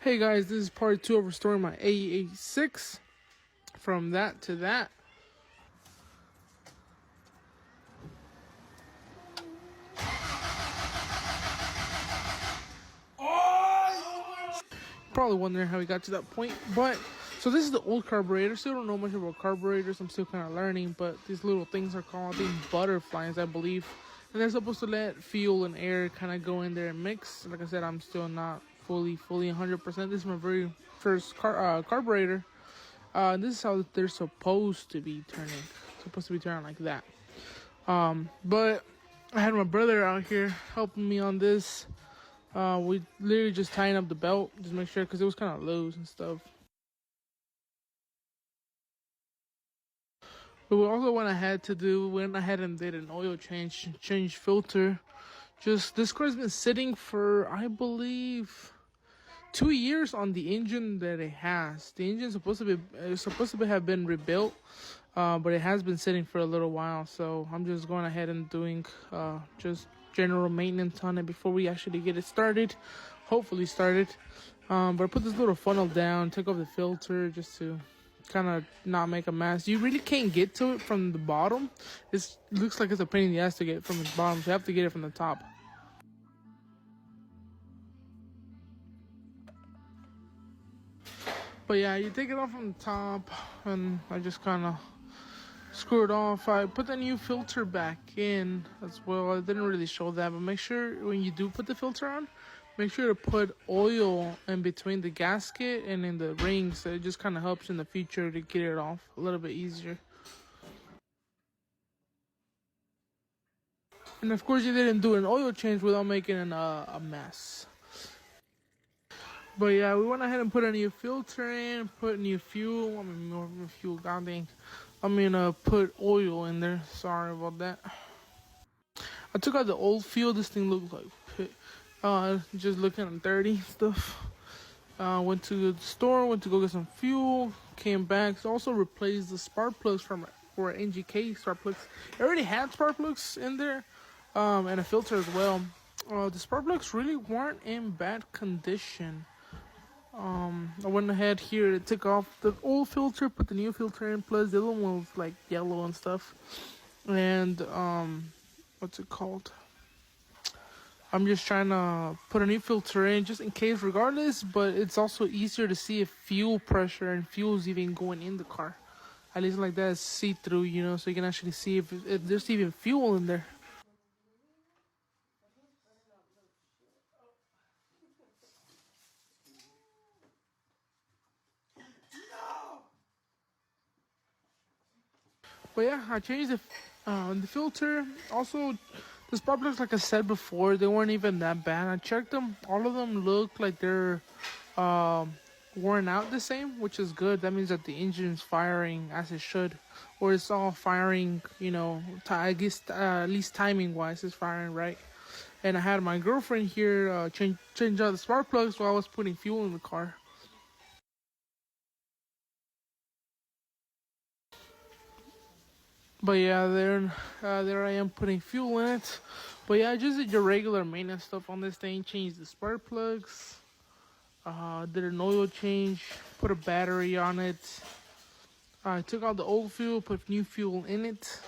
Hey guys, this is part 2 of restoring my ae86 from that to that. Probably wondering how we got to that point, but so this is the old carburetor. Still don't know much about carburetors. I'm still kind of learning, but these little things are called, I think, butterflies, I believe, and they're supposed to let fuel and air kind of go in there and mix. Like I said, I'm still not fully 100%. This is my very first carburetor. This is how they're supposed to be turning. Supposed to be turning like that. But I had my brother out here helping me on this. We literally just tying up the belt, just make sure, because it was kind of loose and stuff. But we also went ahead and did an oil change filter. Just this car's been sitting for, I believe, 2 years on the engine that it has. The engine's supposed to have been rebuilt, but it has been sitting for a little while. So I'm just going ahead and doing just general maintenance on it before we actually get it started. Hopefully started. But I put this little funnel down, took off the filter just to kind of not make a mess. You really can't get to it from the bottom. It looks like it's a pain in the ass to get it from the bottom, so you have to get it from the top. But yeah, you take it off from the top, and I just kind of screw it off. I put the new filter back in as well. I didn't really show that, but make sure when you do put the filter on, make sure to put oil in between the gasket and in the rings. So it just kind of helps in the future to get it off a little bit easier. And of course, you didn't do an oil change without making a mess. But yeah, we went ahead and put a new filter in, put new fuel. I mean, more fuel, goddamn. Put oil in there. Sorry about that. I took out the old fuel. This thing looked like just looking dirty stuff. Went to the store, went to go get some fuel, came back. So also replaced the spark plugs for NGK spark plugs. I already had spark plugs in there, and a filter as well. The spark plugs really weren't in bad condition. I went ahead here to take off the old filter, put the new filter in, plus the other one was like yellow and stuff. And what's it called? I'm just trying to put a new filter in just in case regardless, but it's also easier to see if fuel pressure and fuel is even going in the car. At least like that, it's see-through, you know, so you can actually see if there's even fuel in there. But yeah, I changed the filter. Also, the spark plugs, like I said before, they weren't even that bad. I checked them. All of them look like they're worn out the same, which is good. That means that the engine's firing as it should. Or it's all firing, you know, I guess at least timing-wise, it's firing right. And I had my girlfriend here change out the spark plugs while I was putting fuel in the car. But yeah, there I am putting fuel in it. But yeah, I just did your regular maintenance stuff on this thing. Changed the spark plugs. Did an oil change. Put a battery on it. I took out the old fuel, put new fuel in it.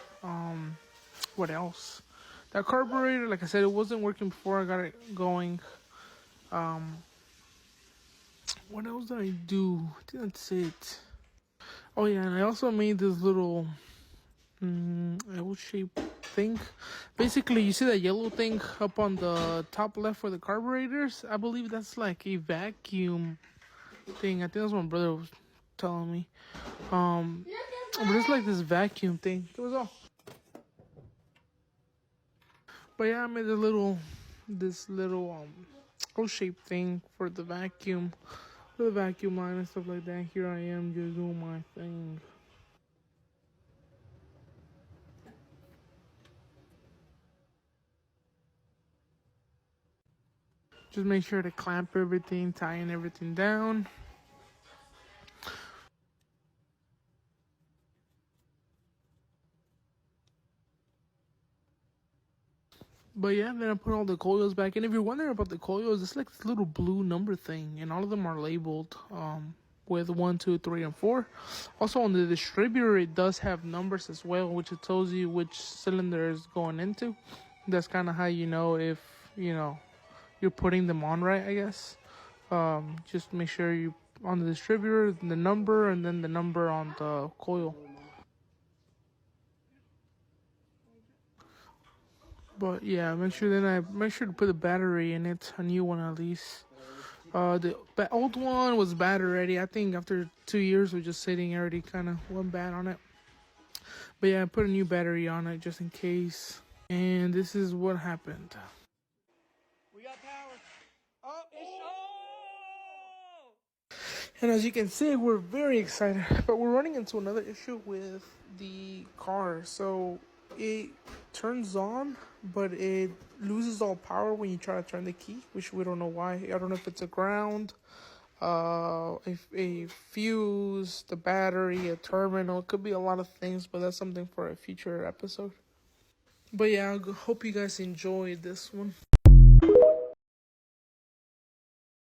What else? That carburetor, like I said, it wasn't working before I got it going. What else did I do? I think that's it. Oh yeah, and I also made this little L-shaped thing. Basically, you see that yellow thing up on the top left for the carburetors? I believe that's like a vacuum thing. I think that's what my brother was telling me. But it's like this vacuum thing. It was all. But yeah, I made this little L-shaped thing for the vacuum line and stuff like that. Here I am just doing my thing. Just make sure to clamp everything, tying everything down. But yeah, then I put all the coils back. And if you're wondering about the coils, it's like this little blue number thing, and all of them are labeled with 1, 2, 3, and 4. Also on the distributor, it does have numbers as well, which it tells you which cylinder is going into. That's kind of how you know if you're putting them on right, I guess. Just make sure you on the distributor the number and then the number on the coil. But yeah, make sure to put the battery in it, a new one at least. The old one was bad already. I think after 2 years of just sitting, already kind of went bad on it. But yeah, I put a new battery on it just in case. And this is what happened. We got power. Oh, and as you can see, we're very excited. But we're running into another issue with the car. So it turns on, but it loses all power when you try to turn the key, which we don't know why. I don't know if it's a ground, if a fuse, the battery, a terminal. It could be a lot of things, but that's something for a future episode. But yeah, I hope you guys enjoyed this one.